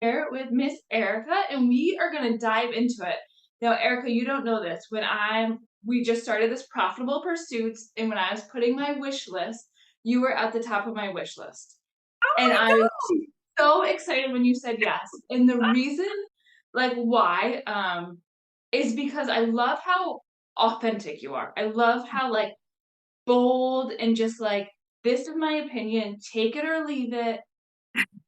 here with Miss Erica, and we are going to dive into it. Now, Erica, you don't know this. We just started this profitable pursuits, and when I was putting my wish list, you were at the top of my wish list. Oh And I was my so excited when you said yes. And the God. reason, like, why, is because I love how authentic you are. I love how, like, bold and just like, this is my opinion, take it or leave it.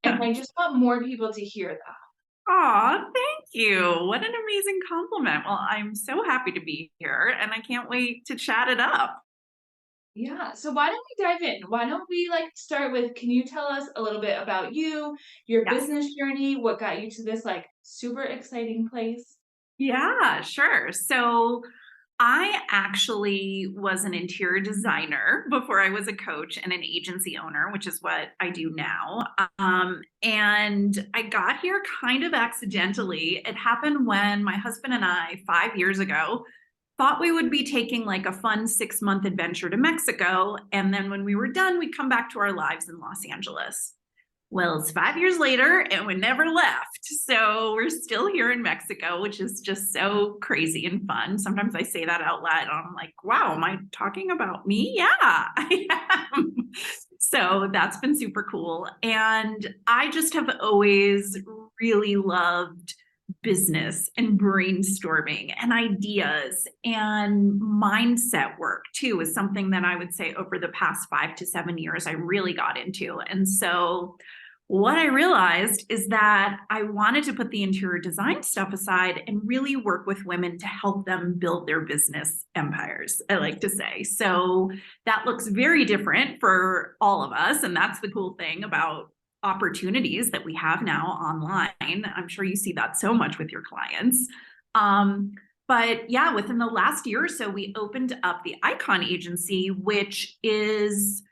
And I just want more people to hear that. Aw, thank you. What an amazing compliment. Well, I'm so happy to be here and I can't wait to chat it up. Yeah. So why don't we dive in? Why don't we like start with, can you tell us a little bit about you, your Yes. business journey, what got you to this like super exciting place? Yeah, sure. So I actually was an interior designer before I was a coach and an agency owner, which is what I do now. And I got here kind of accidentally. It happened when my husband and I, 5 years ago, thought we would be taking like a fun 6 month adventure to Mexico. And then when we were done, we'd come back to our lives in Los Angeles. Well, it's 5 years later and we never left. So we're still here in Mexico, which is just so crazy and fun. Sometimes I say that out loud. And I'm like, wow, am I talking about me? Yeah, I am. So that's been super cool. And I just have always really loved business and brainstorming and ideas and mindset work too is something that I would say over the past 5 to 7 years I really got into. And so what I realized is that I wanted to put the interior design stuff aside and really work with women to help them build their business empires, I like to say. So that looks very different for all of us. And that's the cool thing about opportunities that we have now online. I'm sure you see that so much with your clients. But yeah, within the last year or so, we opened up the Icon Agency, which is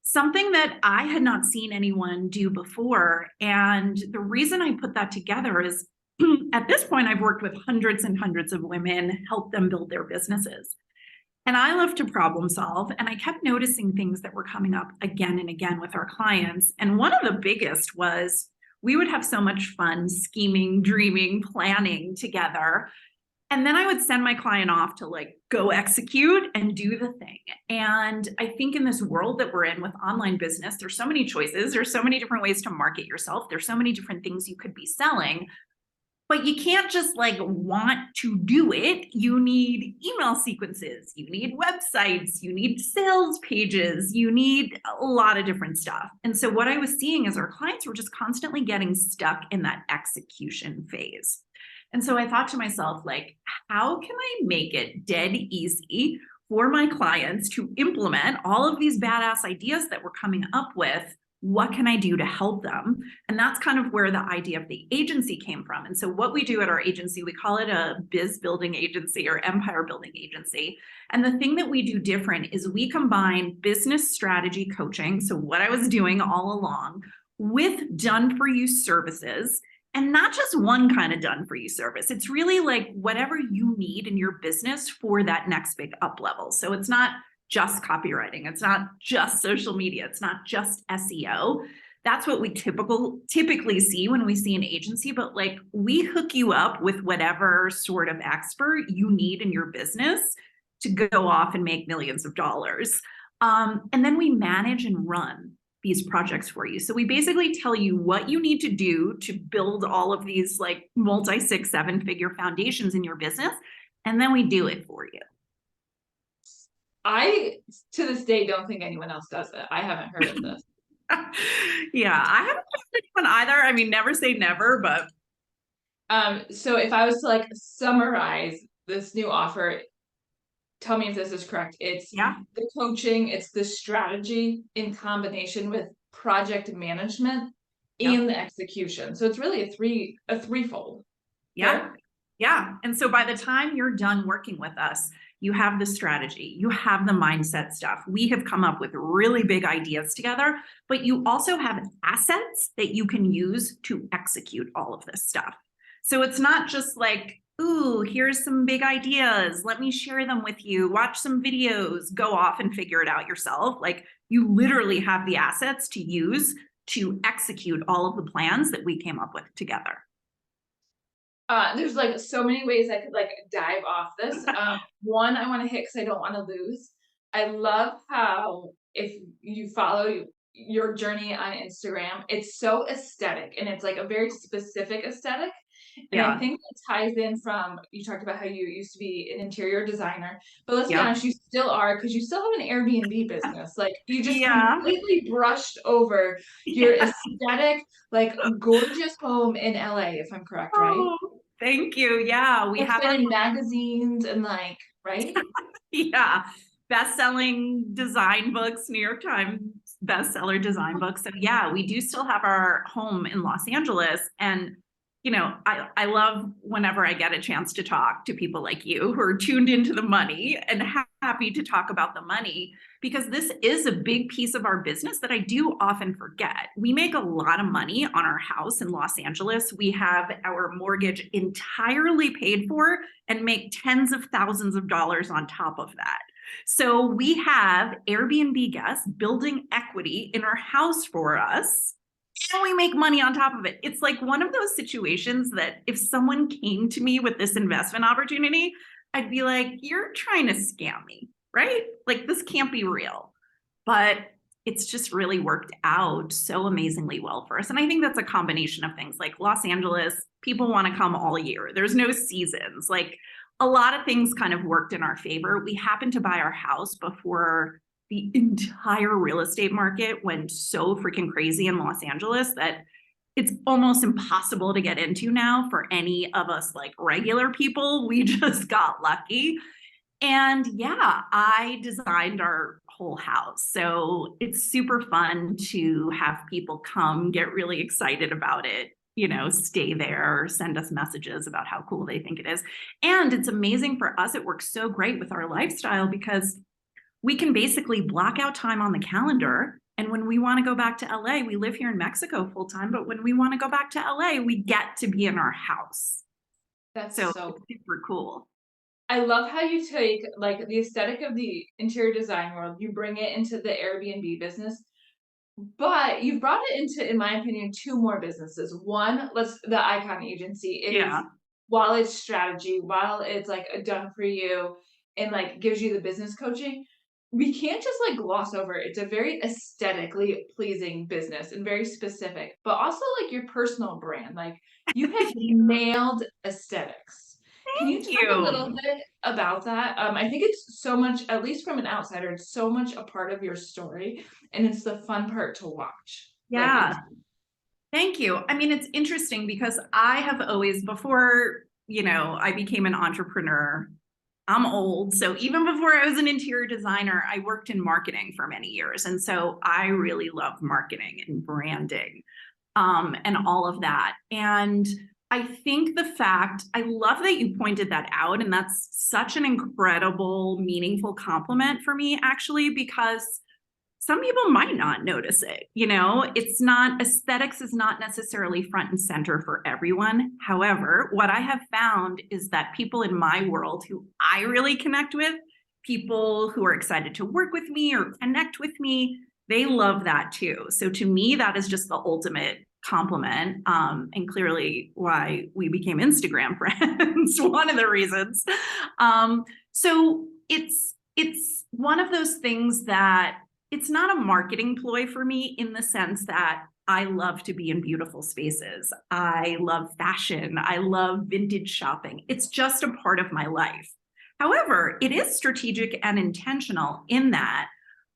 something that I had not seen anyone do before. And the reason I put that together is at this point, I've worked with hundreds and hundreds of women, help them build their businesses. And I love to problem solve. And I kept noticing things that were coming up again and again with our clients. And one of the biggest was we would have so much fun scheming, dreaming, planning together. And then I would send my client off to like go execute and do the thing. And I think in this world that we're in with online business, there's so many choices. There's so many different ways to market yourself. There's so many different things you could be selling. But you can't just like want to do it. You need email sequences, you need websites, you need sales pages, you need a lot of different stuff. And so what I was seeing is our clients were just constantly getting stuck in that execution phase. And so I thought to myself, like, how can I make it dead easy for my clients to implement all of these badass ideas that we're coming up with? What can I do to help them? And that's kind of where the idea of the agency came from. And so what we do at our agency, we call it a biz building agency or empire building agency. And the thing that we do different is we combine business strategy coaching, so what I was doing all along, with done for you services. And not just one kind of done for you service. It's really like whatever you need in your business for that next big up level. So it's not just copywriting. It's not just social media. It's not just SEO. That's what we typically see when we see an agency, but like we hook you up with whatever sort of expert you need in your business to go off and make millions of dollars. And then we manage and run these projects for you. So we basically tell you what you need to do to build all of these like multi 6, 7 figure foundations in your business. And then we do it for you. I to this day don't think anyone else does it. I haven't heard of this. Yeah, I haven't heard anyone either. I mean, never say never, but So if I was to like summarize this new offer, tell me if this is correct. It's yeah, the coaching, it's the strategy in combination with project management yep. and the execution. So it's really a threefold. Yeah. Fair? Yeah. And so by the time you're done working with us, you have the strategy, you have the mindset stuff. We have come up with really big ideas together, but you also have assets that you can use to execute all of this stuff. So it's not just like, ooh, here's some big ideas. Let me share them with you. Watch some videos, go off and figure it out yourself. Like you literally have the assets to use to execute all of the plans that we came up with together. There's like so many ways I could like dive off this. One I want to hit because I don't want to lose. I love how if you follow your journey on Instagram, it's so aesthetic and it's like a very specific aesthetic. And I Yeah. think that ties in from you talked about how you used to be an interior designer, but let's be Yep. honest, you still are because you still have an Airbnb business. Like you just Yeah. completely brushed over your Yeah. aesthetic, like gorgeous home in LA, if I'm correct, right? Oh, thank you. Yeah, we It's have been our in magazines and like, right? yeah, best-selling design books, New York Times bestseller design books. So yeah, we do still have our home in Los Angeles. And I love whenever I get a chance to talk to people like you who are tuned into the money and happy to talk about the money, because this is a big piece of our business that I do often forget. We make a lot of money on our house in Los Angeles. We have our mortgage entirely paid for and make tens of thousands of dollars on top of that. So we have Airbnb guests building equity in our house for us, and we make money on top of it. It's like one of those situations that if someone came to me with this investment opportunity, I'd be like, you're trying to scam me, right? Like this can't be real. But it's just really worked out so amazingly well for us. And I think that's a combination of things like Los Angeles, people want to come all year. There's no seasons. Like a lot of things kind of worked in our favor. We happened to buy our house before the entire real estate market went so freaking crazy in Los Angeles that it's almost impossible to get into now for any of us like regular people. We just got lucky. And yeah, I designed our whole house. So it's super fun to have people come get really excited about it, stay there, send us messages about how cool they think it is. And it's amazing for us. It works so great with our lifestyle because we can basically block out time on the calendar. And when we want to go back to LA, we live here in Mexico full time, but when we want to go back to LA, we get to be in our house. That's So so it's super cool. I love how you take like the aesthetic of the interior design world, you bring it into the Airbnb business, but you've brought it into, in my opinion, two more businesses. One, let's the Icon Agency. It is Yeah. while it's strategy, while it's like a done for you and like gives you the business coaching, we can't just like gloss over it. It's a very aesthetically pleasing business and very specific, but also like your personal brand. Like you have nailed aesthetics. Can you Thank talk a little you. bit about that? I think it's so much, at least from an outsider, it's so much a part of your story, and it's the fun part to watch. Like it's Yeah. Thank you. I mean, it's interesting because I have always, before, I became an entrepreneur, I'm old. So even before I was an interior designer, I worked in marketing for many years. And so I really love marketing and branding, and all of that. And I think I love that you pointed that out. And that's such an incredible, meaningful compliment for me, actually, because some people might not notice it. It's not, aesthetics is not necessarily front and center for everyone. However, what I have found is that people in my world who I really connect with, people who are excited to work with me or connect with me, they love that too. So to me, that is just the ultimate compliment, and clearly why we became Instagram friends. One of the reasons. So it's one of those things that it's not a marketing ploy for me in the sense that I love to be in beautiful spaces. I love fashion. I love vintage shopping. It's just a part of my life. However, it is strategic and intentional in that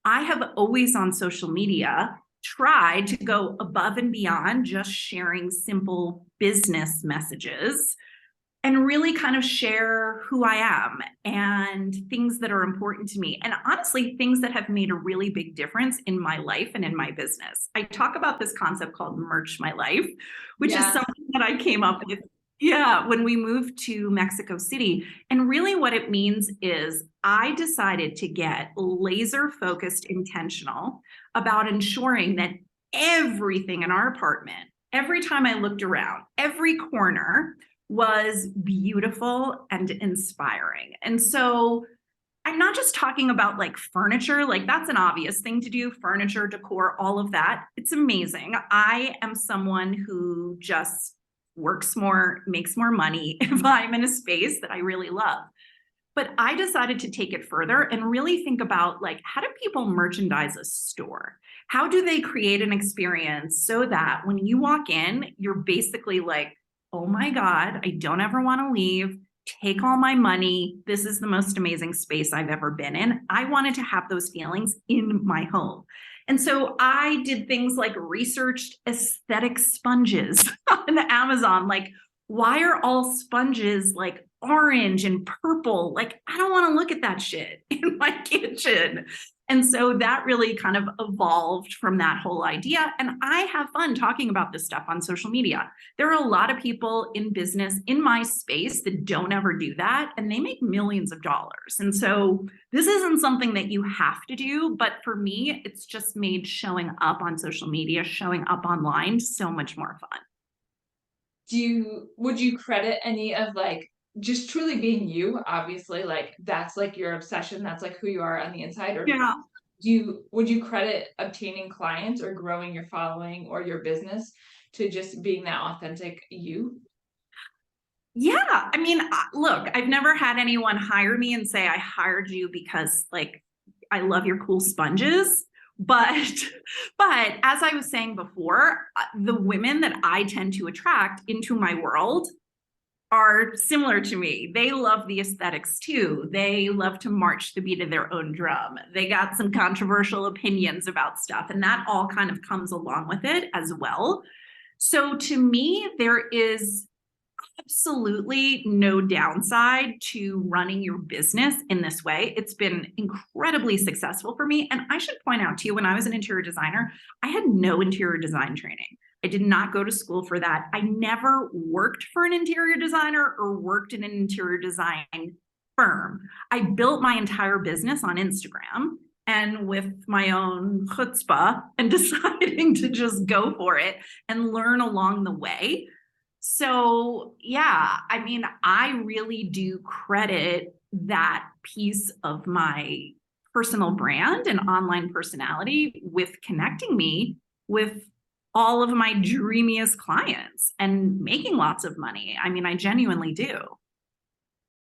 I have always on social media tried to go above and beyond just sharing simple business messages and really kind of share who I am and things that are important to me. And honestly, things that have made a really big difference in my life and in my business. I talk about this concept called merch my life, which is yes. something that I came up with. Yeah, when we moved to Mexico City. And really, what it means is I decided to get laser focused, intentional about ensuring that everything in our apartment, every time I looked around, every corner, was beautiful and inspiring. And so I'm not just talking about like furniture, like that's an obvious thing to do, furniture, decor, all of that. It's amazing. I am someone who just works more, makes more money if I'm in a space that I really love. But I decided to take it further and really think about like, how do people merchandise a store? How do they create an experience so that when you walk in, you're basically like, oh my God, I don't ever want to leave. Take all my money. This is the most amazing space I've ever been in. I wanted to have those feelings in my home. And so I did things like researched aesthetic sponges on Amazon. Like, why are all sponges like orange and purple? Like, I don't want to look at that shit in my kitchen. And so that really kind of evolved from that whole idea. And I have fun talking about this stuff on social media. There are a lot of people in business in my space that don't ever do that, and they make millions of dollars. And so this isn't something that you have to do, but for me, it's just made showing up on social media, showing up online so much more fun. Would you credit any of like just truly being you, obviously, like that's like your obsession, that's like who you are on the inside, or Yeah. would you credit obtaining clients or growing your following or your business to just being that authentic you? Yeah. I mean, look, I've never had anyone hire me and say, I hired you because like I love your cool sponges. But but as I was saying before, the women that I tend to attract into my world are similar to me. They love the aesthetics too. They love to march the beat of their own drum. They got some controversial opinions about stuff, and that all kind of comes along with it as well. So to me, there is absolutely no downside to running your business in this way. It's been incredibly successful for me. And I should point out to you, when I was an interior designer, I had no interior design training. I did not go to school for that. I never worked for an interior designer or worked in an interior design firm. I built my entire business on Instagram and with my own chutzpah and deciding to just go for it and learn along the way. So, yeah, I mean, I really do credit that piece of my personal brand and online personality with connecting me with all of my dreamiest clients and making lots of money. I mean, I genuinely do.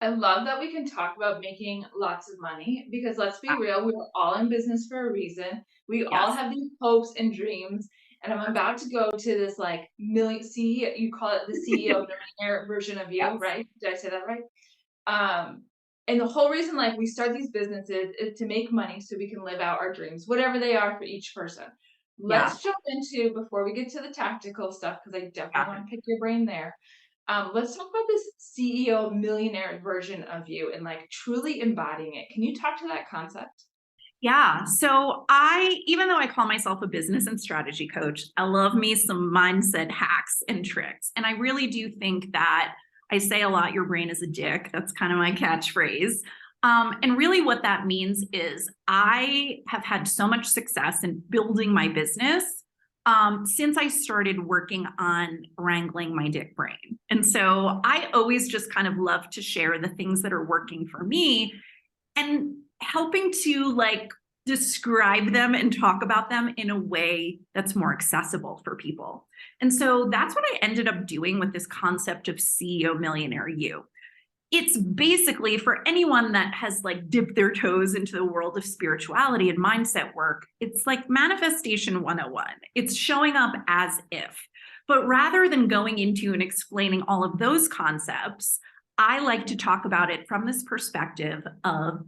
I love that we can talk about making lots of money because let's be real, we are all in business for a reason. We all Yes. have these hopes and dreams. And I'm about to go to this like million CEO, you call it the CEO millionaire version of you, Yes. right? Did I say that right? Um, and the whole reason like we start these businesses is to make money so we can live out our dreams, whatever they are for each person. Yeah. Let's jump into before we get to the tactical stuff because I definitely Got it. want to pick your brain there. Let's talk about this CEO millionaire version of you and like truly embodying it. Can you talk to that concept? Yeah. So even though I call myself a business and strategy coach, I love me some mindset hacks and tricks. And I really do think that I say a lot, your brain is a dick. That's kind of my catchphrase. And really, what that means is I have had so much success in building my business since I started working on wrangling my dick brain. And so I always just kind of love to share the things that are working for me and helping to like describe them and talk about them in a way that's more accessible for people. And so that's what I ended up doing with this concept of CEO Millionaire You. It's basically for anyone that has like dipped their toes into the world of spirituality and mindset work, it's like manifestation 101. It's showing up as if. But rather than going into and explaining all of those concepts, I like to talk about it from this perspective of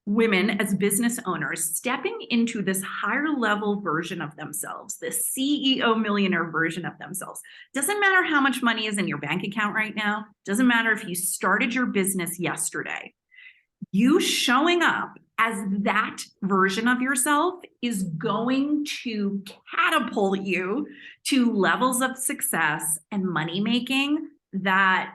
women as business owners stepping into this higher level version of themselves, this CEO millionaire version of themselves. Doesn't matter how much money is in your bank account right now. Doesn't matter if you started your business yesterday. You showing up as that version of yourself is going to catapult you to levels of success and money making that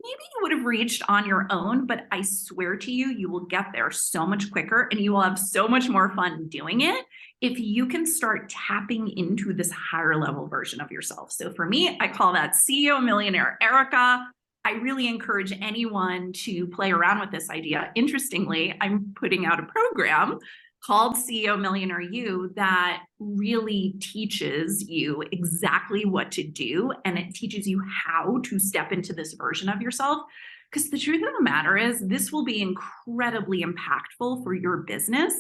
maybe you would have reached on your own, but I swear to you, you will get there so much quicker and you will have so much more fun doing it if you can start tapping into this higher level version of yourself. So for me, I call that CEO millionaire Erica. I really encourage anyone to play around with this idea. Interestingly, I'm putting out a program called CEO Millionaire You that really teaches you exactly what to do, and it teaches you how to step into this version of yourself. Because the truth of the matter is, this will be incredibly impactful for your business,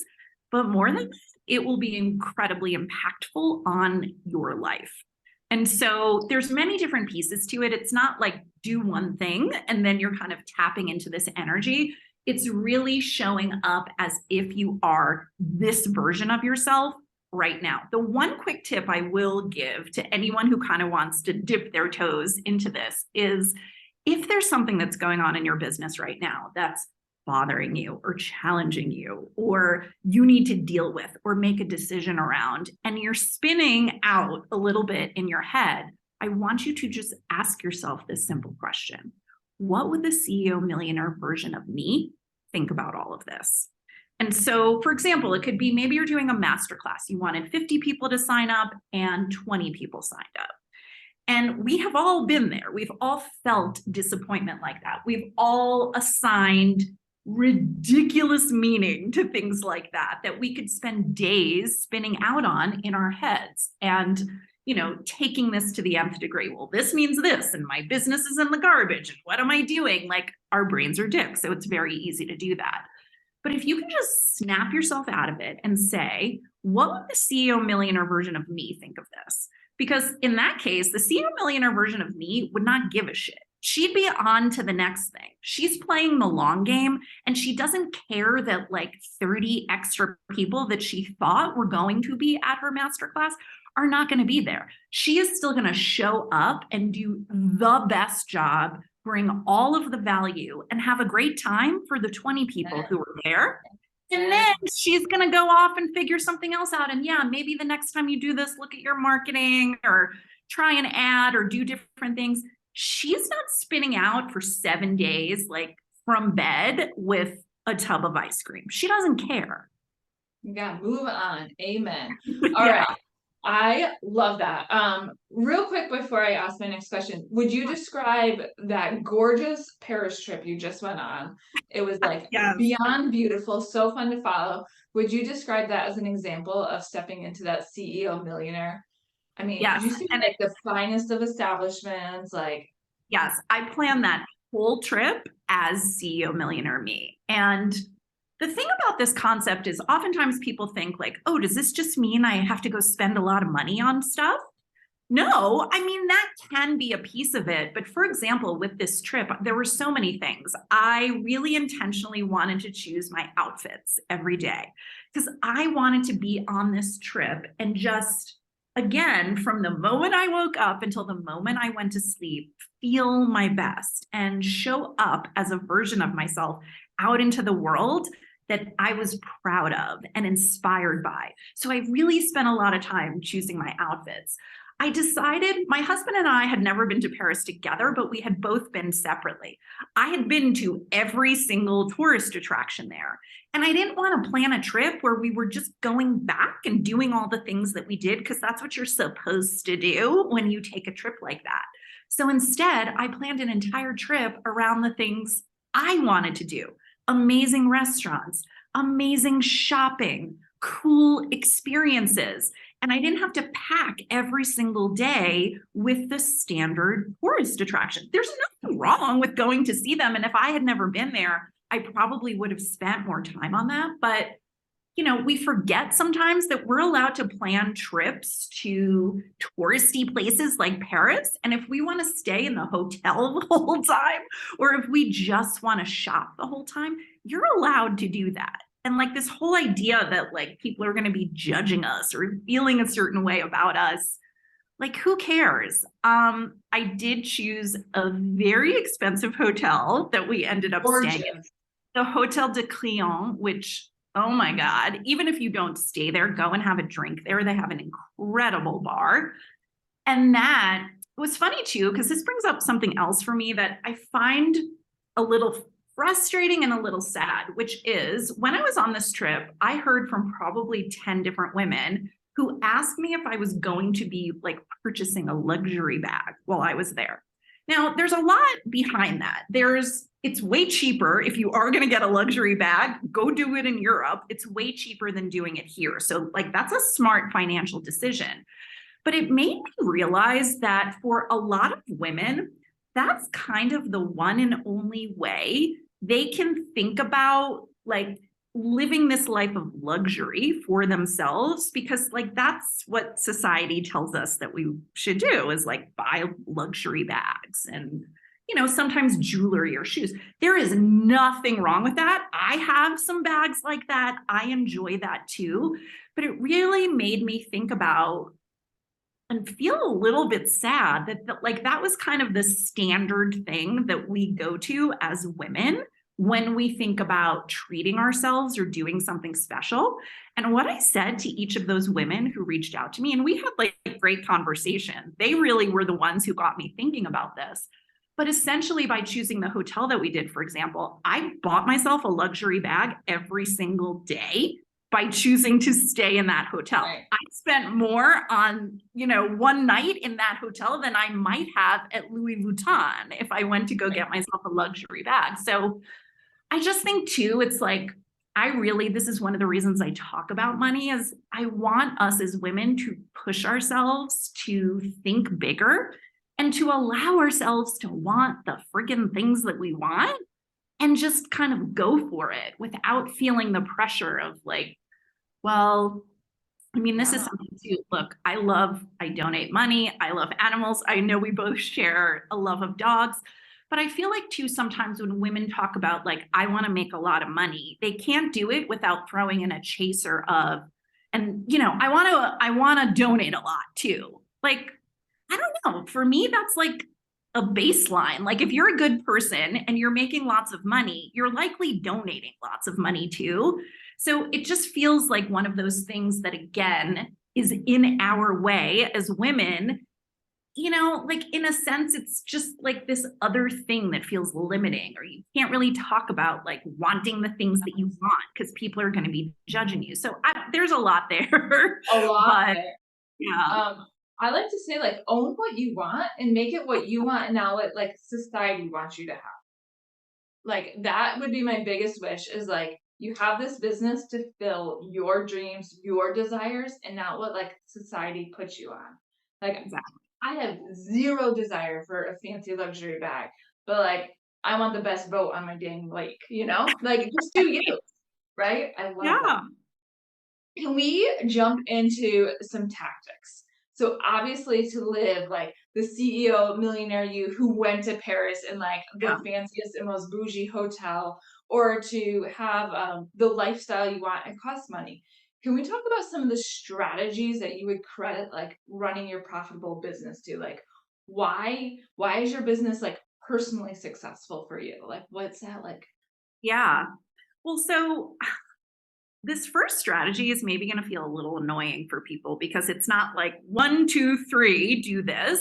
but more than that, it will be incredibly impactful on your life. And so there's many different pieces to it. It's not like do one thing and then you're kind of tapping into this energy. It's really showing up as if you are this version of yourself right now. The one quick tip I will give to anyone who kind of wants to dip their toes into this is if there's something that's going on in your business right now that's bothering you or challenging you, or you need to deal with or make a decision around, and you're spinning out a little bit in your head, I want you to just ask yourself this simple question. What would the CEO millionaire version of me think about all of this? And so, for example, it could be maybe you're doing a masterclass. You wanted 50 people to sign up and 20 people signed up. And we have all been there. We've all felt disappointment like that. We've all assigned ridiculous meaning to things like that, that we could spend days spinning out on in our heads and, taking this to the nth degree. Well, this means this, and my business is in the garbage. And what am I doing? Like, our brains are dicks. So it's very easy to do that. But if you can just snap yourself out of it and say, what would the CEO millionaire version of me think of this? Because in that case, the CEO millionaire version of me would not give a shit. She'd be on to the next thing. She's playing the long game, and she doesn't care that like 30 extra people that she thought were going to be at her masterclass are not going to be there. She is still going to show up and do the best job, bring all of the value, and have a great time for the 20 people who were there. And then she's going to go off and figure something else out. And yeah, maybe the next time you do this, look at your marketing or try an ad or do different things. She's not spinning out for 7 days, like from bed with a tub of ice cream. She doesn't care. Yeah, move on. Amen. All Yeah. right. I love that. Real quick before I ask my next question, would you describe that gorgeous Paris trip you just went on? It was like Yes. beyond beautiful, so fun to follow. Would you describe that as an example of stepping into that CEO millionaire? I mean, Yes. did you see And like the finest of establishments? Like, yes, I planned that whole trip as CEO millionaire me. And the thing about this concept is oftentimes people think like, oh, does this just mean I have to go spend a lot of money on stuff? No, I mean, that can be a piece of it. But for example, with this trip, there were so many things. I really intentionally wanted to choose my outfits every day because I wanted to be on this trip and just, again, from the moment I woke up until the moment I went to sleep, feel my best and show up as a version of myself out into the world that I was proud of and inspired by. So I really spent a lot of time choosing my outfits. I decided, my husband and I had never been to Paris together, but we had both been separately. I had been to every single tourist attraction there. And I didn't want to plan a trip where we were just going back and doing all the things that we did, because that's what you're supposed to do when you take a trip like that. So instead, I planned an entire trip around the things I wanted to do. Amazing restaurants, amazing shopping, cool experiences. And I didn't have to pack every single day with the standard tourist attraction. There's nothing wrong with going to see them. And if I had never been there, I probably would have spent more time on that. But, we forget sometimes that we're allowed to plan trips to touristy places like Paris. And if we want to stay in the hotel the whole time, or if we just want to shop the whole time, you're allowed to do that. And like this whole idea that like people are going to be judging us or feeling a certain way about us, like who cares? I did choose a very expensive hotel that we ended up staying in, the Hotel de Crillon, which, oh my God, even if you don't stay there, go and have a drink there. They have an incredible bar. And that was funny too, because this brings up something else for me that I find a little frustrating and a little sad, which is when I was on this trip, I heard from probably 10 different women who asked me if I was going to be like purchasing a luxury bag while I was there. Now, there's a lot behind that. It's way cheaper if you are going to get a luxury bag, go do it in Europe. It's way cheaper than doing it here. So, like, that's a smart financial decision. But it made me realize that for a lot of women, that's kind of the one and only way they can think about like living this life of luxury for themselves, because like that's what society tells us that we should do, is like buy luxury bags and sometimes jewelry or shoes. There is nothing wrong with that. I have some bags like that. I enjoy that too. But it really made me think about and feel a little bit sad that like that was kind of the standard thing that we go to as women when we think about treating ourselves or doing something special. And what I said to each of those women who reached out to me, and we had like a great conversation, they really were the ones who got me thinking about this. But essentially, by choosing the hotel that we did, for example, I bought myself a luxury bag every single day by choosing to stay in that hotel. Right. I spent more on, one night in that hotel than I might have at Louis Vuitton if I went to go get myself a luxury bag. So I just think too, it's like, this is one of the reasons I talk about money, is I want us as women to push ourselves to think bigger and to allow ourselves to want the freaking things that we want and just kind of go for it without feeling the pressure of like, well, I mean, this is something too. Look, I donate money. I love animals. I know we both share a love of dogs. But I feel like too, sometimes when women talk about like, I want to make a lot of money, they can't do it without throwing in a chaser of, and I want to donate a lot too. Like, I don't know. For me, that's like a baseline. Like if you're a good person and you're making lots of money, you're likely donating lots of money too. So it just feels like one of those things that, again, is in our way as women, like in a sense, it's just like this other thing that feels limiting, or you can't really talk about like wanting the things that you want because people are going to be judging you. So there's a lot there. A lot But there. yeah. I like to say like own what you want and make it what you want and not what like society wants you to have. Like that would be my biggest wish, is like you have this business to fill your dreams, your desires, and not what like society puts you on. Like Exactly. I have zero desire for a fancy luxury bag, but like I want the best boat on my dang lake, you know? Like just do you, right? I love that. Yeah. Can we jump into some tactics? So obviously to live like the CEO millionaire you who went to Paris in like the Yeah. fanciest and most bougie hotel, or to have the lifestyle you want, it costs money. Can we talk about some of the strategies that you would credit like running your profitable business to? Like why is your business like personally successful for you? Like what's that like? Yeah. Well, so this first strategy is maybe going to feel a little annoying for people because it's not like 1, 2, 3, do this.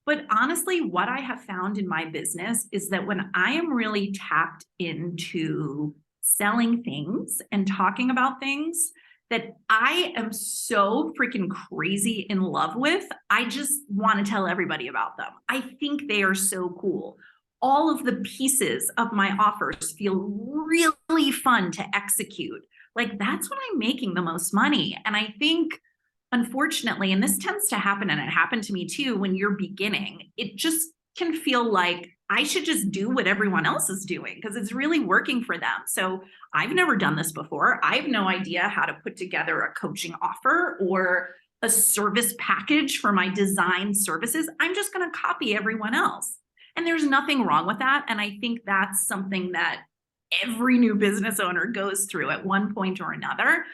But honestly, what I have found in my business is that when I am really tapped into selling things and talking about things that I am so freaking crazy in love with, I just want to tell everybody about them. I think they are so cool. All of the pieces of my offers feel really fun to execute. Like that's when I'm making the most money. And I think, unfortunately, and this tends to happen, and it happened to me too, when you're beginning, it just can feel like I should just do what everyone else is doing because it's really working for them. So I've never done this before. I have no idea how to put together a coaching offer or a service package for my design services. I'm just going to copy everyone else. And there's nothing wrong with that. And I think that's something that every new business owner goes through at one point or another.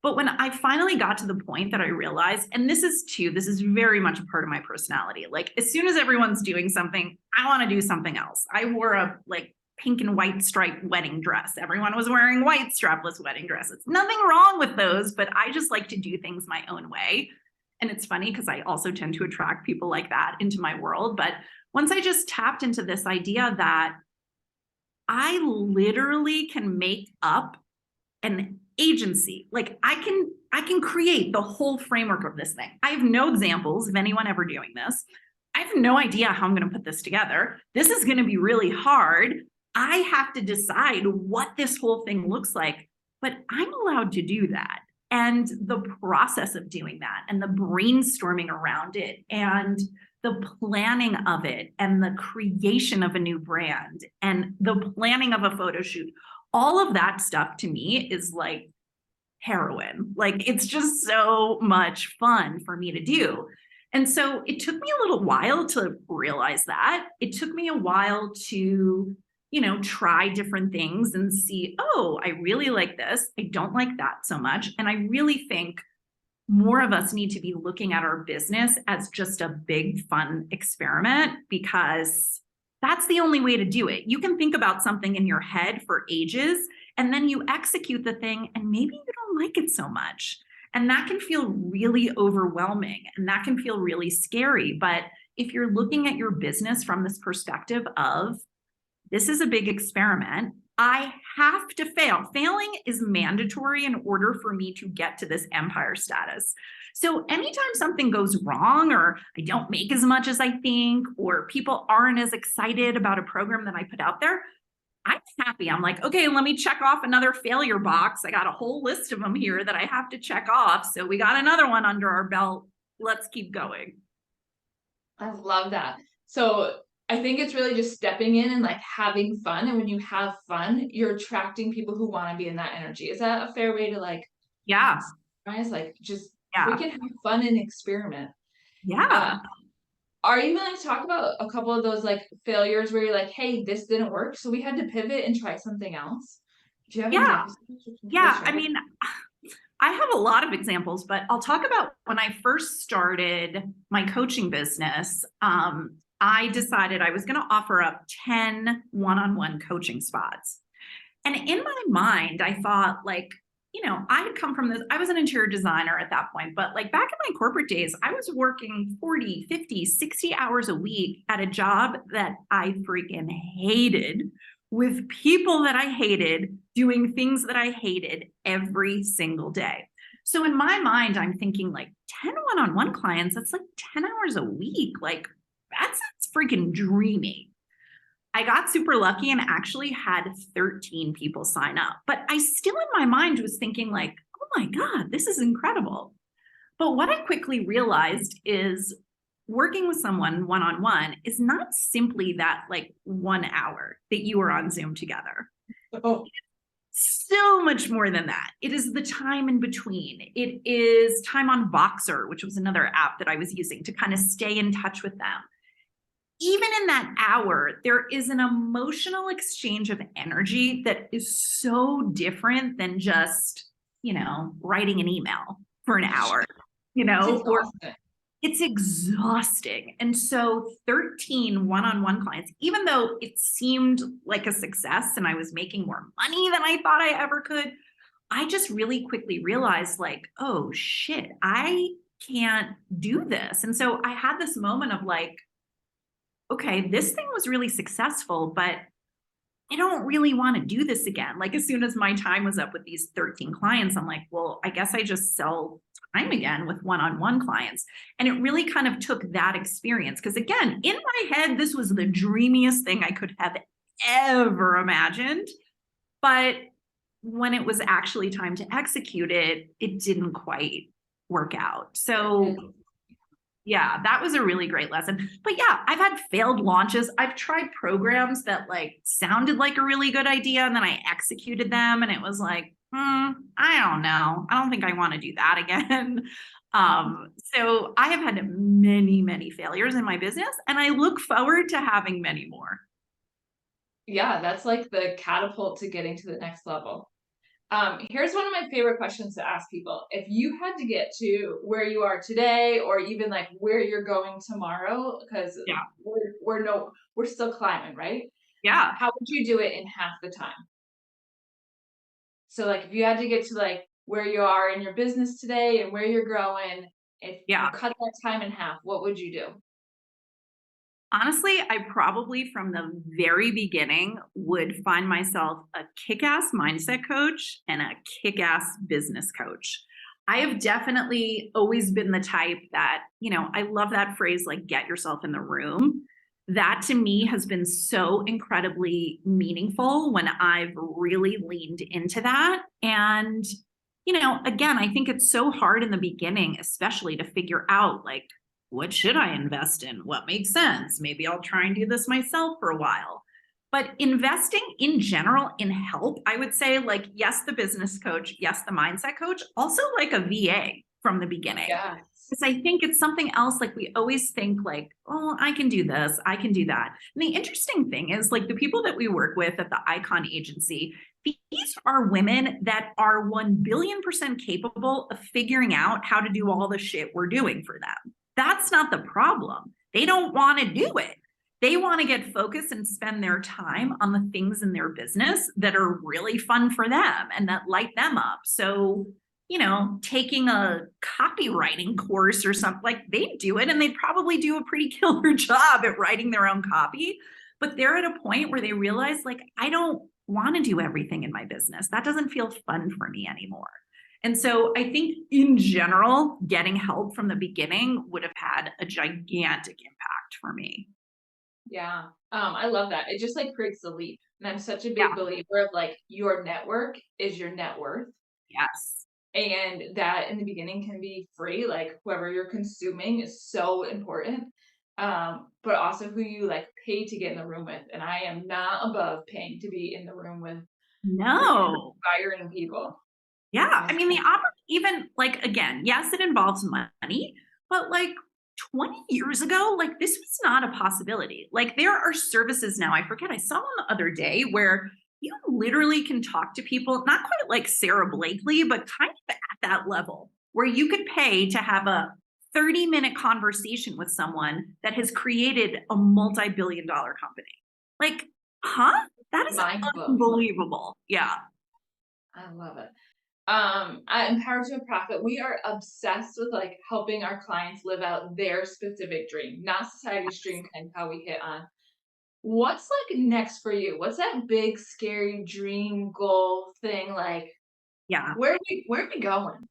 But when I finally got to the point that I realized, and this is very much a part of my personality. Like as soon as everyone's doing something, I want to do something else. I wore a like pink and white striped wedding dress. Everyone was wearing white strapless wedding dresses. Nothing wrong with those, but I just like to do things my own way. And it's funny because I also tend to attract people like that into my world. But once I just tapped into this idea that I literally can make up an agency. Like I can create the whole framework of this thing. I have no examples of anyone ever doing this. I have no idea how I'm going to put this together. This is going to be really hard. I have to decide what this whole thing looks like, but I'm allowed to do that. And the process of doing that and the brainstorming around it and the planning of it and the creation of a new brand and the planning of a photo shoot, all of that stuff to me is like heroin. Like it's just so much fun for me to do. And so it took me a little while to realize that. It took me a while to, try different things and see, oh, I really like this. I don't like that so much. And I really think more of us need to be looking at our business as just a big fun experiment because that's the only way to do it. You can think about something in your head for ages and then you execute the thing and maybe you don't like it so much. And that can feel really overwhelming and that can feel really scary. But if you're looking at your business from this perspective of this is a big experiment, I have to fail. Failing is mandatory in order for me to get to this empire status. So anytime something goes wrong or I don't make as much as I think, or people aren't as excited about a program that I put out there, I'm happy. I'm like, okay, let me check off another failure box. I got a whole list of them here that I have to check off. So we got another one under our belt. Let's keep going. I love that. So I think it's really just stepping in and like having fun. And when you have fun, you're attracting people who want to be in that energy. Is that a fair way to like Yeah. summarize? Like just Yeah. freaking have fun and experiment. Yeah. Uh, are you willing to talk about a couple of those like failures where you're like, hey, this didn't work, so we had to pivot and try something else? Do you have Yeah. examples? Yeah. I mean, I have a lot of examples, but I'll talk about when I first started my coaching business. I decided I was going to offer up 10 one-on-one coaching spots. And in my mind, I thought, like, I had come from this, I was an interior designer at that point, but like back in my corporate days, I was working 40, 50, 60 hours a week at a job that I freaking hated with people that I hated doing things that I hated every single day. So in my mind, I'm thinking like 10 one-on-one clients, that's like 10 hours a week. Like that's freaking dreamy. I got super lucky and actually had 13 people sign up. But I still in my mind was thinking like, oh my God, this is incredible. But what I quickly realized is working with someone one-on-one is not simply that like 1 hour that you are on Zoom together. Oh, So much more than that. It is the time in between. It is time on Voxer, which was another app that I was using to kind of stay in touch with them. Even in that hour, there is an emotional exchange of energy that is so different than just, writing an email for an hour, it's or exhausting. it's exhausting. And so 13 one-on-one clients, even though it seemed like a success and I was making more money than I thought I ever could, I just really quickly realized like, oh shit, I can't do this. And so I had this moment of like, okay, this thing was really successful, but I don't really want to do this again. Like as soon as my time was up with these 13 clients, I'm like, well, I guess I just sell time again with one-on-one clients. And it really kind of took that experience. Because again, in my head, this was the dreamiest thing I could have ever imagined. But when it was actually time to execute it, it didn't quite work out. So yeah, that was a really great lesson. But yeah, I've had failed launches. I've tried programs that like sounded like a really good idea and then I executed them and it was like, I don't know. I don't think I want to do that again. So I have had many, many failures in my business and I look forward to having many more. Yeah, that's like the catapult to getting to the next level. Here's one of my favorite questions to ask people. If you had to get to where you are today, or even like where you're going tomorrow, because Yeah. we're still climbing, right? Yeah. How would you do it in half the time? So like if you had to get to like where you are in your business today and where you're growing, if you Yeah. cut that time in half, what would you do? Honestly, I probably from the very beginning would find myself a kick ass mindset coach and a kick ass business coach. I have definitely always been the type that, I love that phrase, like, get yourself in the room. That to me has been so incredibly meaningful when I've really leaned into that. And, again, I think it's so hard in the beginning, especially to figure out, like, what should I invest in? What makes sense? Maybe I'll try and do this myself for a while. But investing in general in help, I would say, like, yes, the business coach, yes, the mindset coach, also like a VA from the beginning. Yes. Because I think it's something else, like we always think like, oh, I can do this, I can do that. And the interesting thing is, like, the people that we work with at the Icon Agency, these are women that are 1 billion% capable of figuring out how to do all the shit we're doing for them. That's not the problem. They don't want to do it. They want to get focused and spend their time on the things in their business that are really fun for them and that light them up. So, taking a copywriting course or something, like, they do it and they'd probably do a pretty killer job at writing their own copy. But they're at a point where they realize, like, I don't want to do everything in my business. That doesn't feel fun for me anymore. And so I think in general, getting help from the beginning would have had a gigantic impact for me. Yeah. I love that. It just like creates the leap. And I'm such a big Yeah. believer of like your network is your net worth. Yes. And that in the beginning can be free. Like whoever you're consuming is so important. But also who you like pay to get in the room with. And I am not above paying to be in the room with freaking No. inspiring people. Yeah. I Yeah. mean, even like, again, yes, it involves money, but like 20 years ago, like, this was not a possibility. Like, there are services now. I forget, I saw one the other day where you literally can talk to people, not quite like Sarah Blakely, but kind of at that level where you could pay to have a 30-minute conversation with someone that has created a multi-billion-dollar company. Like, huh? That is Mind blowing. unbelievable. Yeah. I love it. At Empower to a Profit, we are obsessed with like helping our clients live out their specific dream, not society's dream, kind of how we hit on. What's like next for you? What's that big, scary dream goal thing? Like, Yeah. where are we going?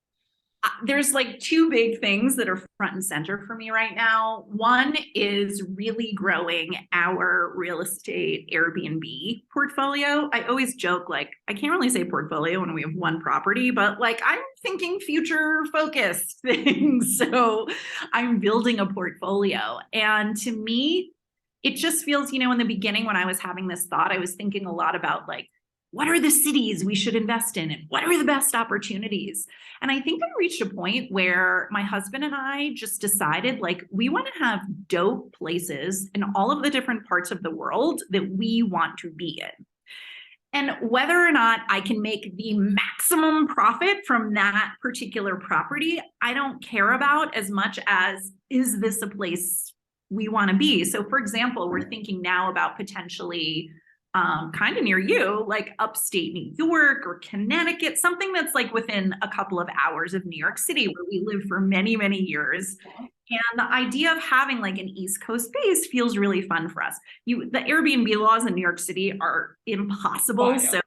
There's like two big things that are front and center for me right now. One is really growing our real estate Airbnb portfolio. I always joke, like, I can't really say portfolio when we have one property, but like, I'm thinking future focused things. So I'm building a portfolio. And to me, it just feels, in the beginning when I was having this thought, I was thinking a lot about, like, what are the cities we should invest in and what are the best opportunities? And I think I reached a point where my husband and I just decided, like, we want to have dope places in all of the different parts of the world that we want to be in. And whether or not I can make the maximum profit from that particular property, I don't care about as much as, is this a place we want to be? So, for example, we're thinking now about potentially kind of near you, like upstate New York or Connecticut, something that's like within a couple of hours of New York City, where we lived for many, many years. And the idea of having like an East Coast base feels really fun for us. The Airbnb laws in New York City are impossible. Wild. So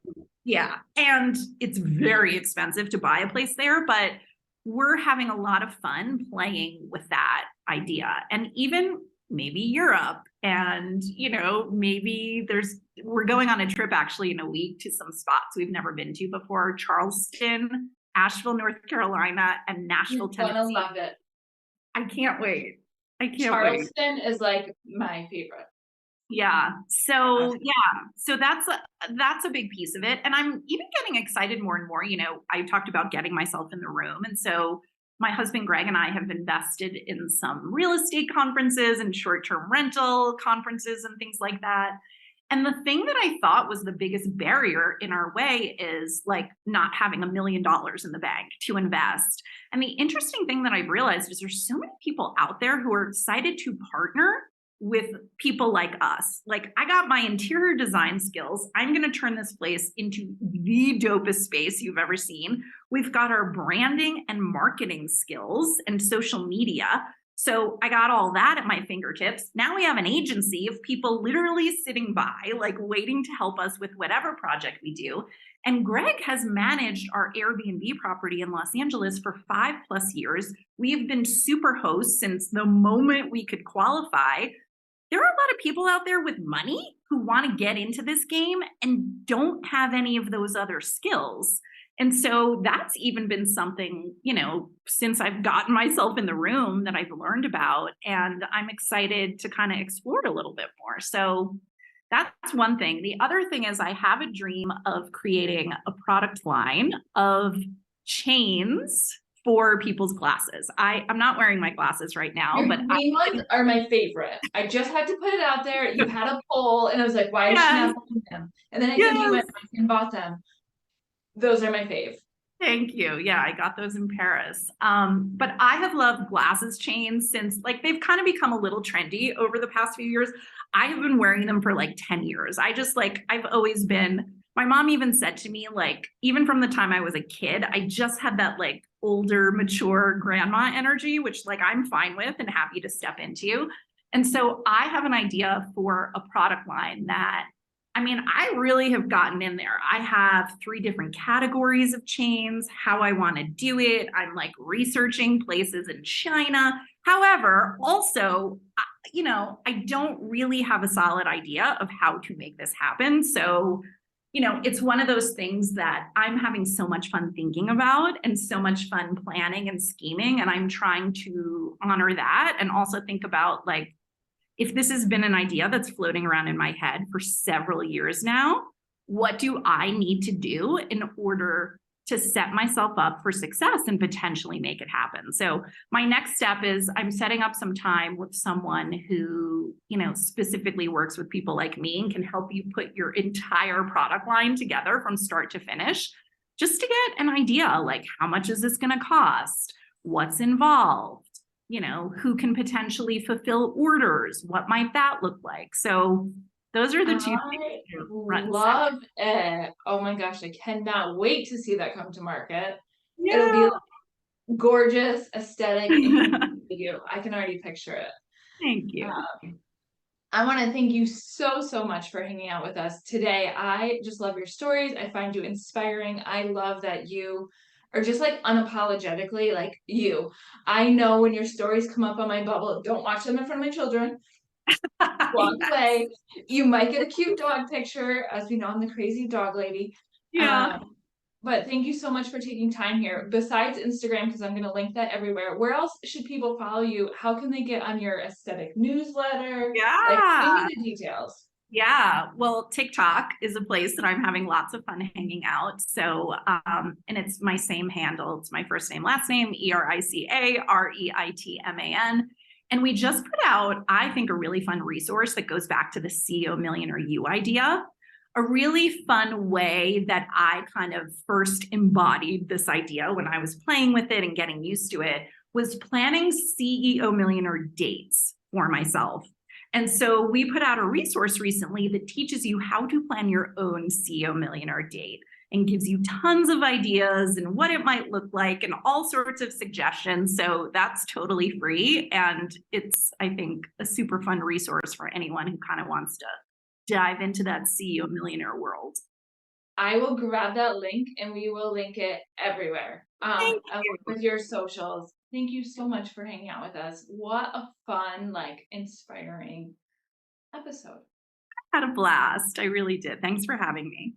yeah, and it's very expensive to buy a place there, but we're having a lot of fun playing with that idea. And even maybe Europe, and maybe we're going on a trip actually in a week to some spots we've never been to before: Charleston, Asheville, North Carolina, and You're Nashville, gonna Tennessee. love it. I can't wait. I can't wait. Charleston is like my favorite. Yeah. Yeah. So yeah. So that's a big piece of it. And I'm even getting excited more and more. I talked about getting myself in the room. And so my husband Greg and I have invested in some real estate conferences and short-term rental conferences and things like that. And the thing that I thought was the biggest barrier in our way is, like, not having $1 million in the bank to invest. And the interesting thing that I've realized is there's so many people out there who are excited to partner with people like us. Like, I got my interior design skills. I'm going to turn this place into the dopest space you've ever seen. We've got our branding and marketing skills and social media. So I got all that at my fingertips. Now we have an agency of people literally sitting by, like waiting to help us with whatever project we do. And Greg has managed our Airbnb property in Los Angeles for 5+ years. We've been super hosts since the moment we could qualify. There are a lot of people out there with money who want to get into this game and don't have any of those other skills. And so that's even been something, since I've gotten myself in the room that I've learned about. And I'm excited to kind of explore it a little bit more. So that's one thing. The other thing is, I have a dream of creating a product line of chains for people's glasses. I'm not wearing my glasses right now, Your but green ones are my favorite. I just had to put it out there. You had a poll, and I was like, why is she yes, not buying them? And then I think you yes. went back and bought them. Those are my fave. Thank you. Yeah, I got those in Paris. But I have loved glasses chains since, like, they've kind of become a little trendy over the past few years. I have been wearing them for like 10 years. I just like, I've always been, my mom even said to me, like, even from the time I was a kid, I just had that like older, mature grandma energy, which like I'm fine with and happy to step into. And so I have an idea for a product line that, I mean, I really have gotten in there. I have 3 different categories of chains, how I want to do it. I'm like researching places in China. However, also, I don't really have a solid idea of how to make this happen. So, it's one of those things that I'm having so much fun thinking about and so much fun planning and scheming. And I'm trying to honor that and also think about, like, if this has been an idea that's floating around in my head for several years now, what do I need to do in order to set myself up for success and potentially make it happen? So my next step is I'm setting up some time with someone who, specifically works with people like me and can help you put your entire product line together from start to finish, just to get an idea, like, how much is this going to cost? What's involved? Who can potentially fulfill orders? What might that look like? So those are the two things I front and center. love it. Oh my gosh, I cannot wait to see that come to market. It'll be Yeah. like gorgeous, aesthetic, and unique to you. I can already picture it. Thank you. I want to thank you so, so much for hanging out with us today. I just love your stories. I find you inspiring. I love that you are just like unapologetically like you. I know when your stories come up on my bubble, don't watch them in front of my children. Walk Yes. away. You might get a cute dog picture, as we know I'm the crazy dog lady. Yeah. But thank you so much for taking time here. Besides Instagram, because I'm going to link that everywhere, where else should people follow you? How can they get on your aesthetic newsletter? Like, give Yeah. me the details. Yeah. Well, TikTok is a place that I'm having lots of fun hanging out. So, and it's my same handle. It's my first name, last name, EricaReitman. And we just put out, I think, a really fun resource that goes back to the CEO Millionaire You idea. A really fun way that I kind of first embodied this idea when I was playing with it and getting used to it was planning CEO Millionaire dates for myself. And so we put out a resource recently that teaches you how to plan your own CEO Millionaire date and gives you tons of ideas and what it might look like and all sorts of suggestions. So that's totally free. And it's, I think, a super fun resource for anyone who kind of wants to dive into that CEO Millionaire world. I will grab that link and we will link it everywhere. Thank Along you. with your socials. Thank you so much for hanging out with us. What a fun, like, inspiring episode. Had a blast. I really did. Thanks for having me.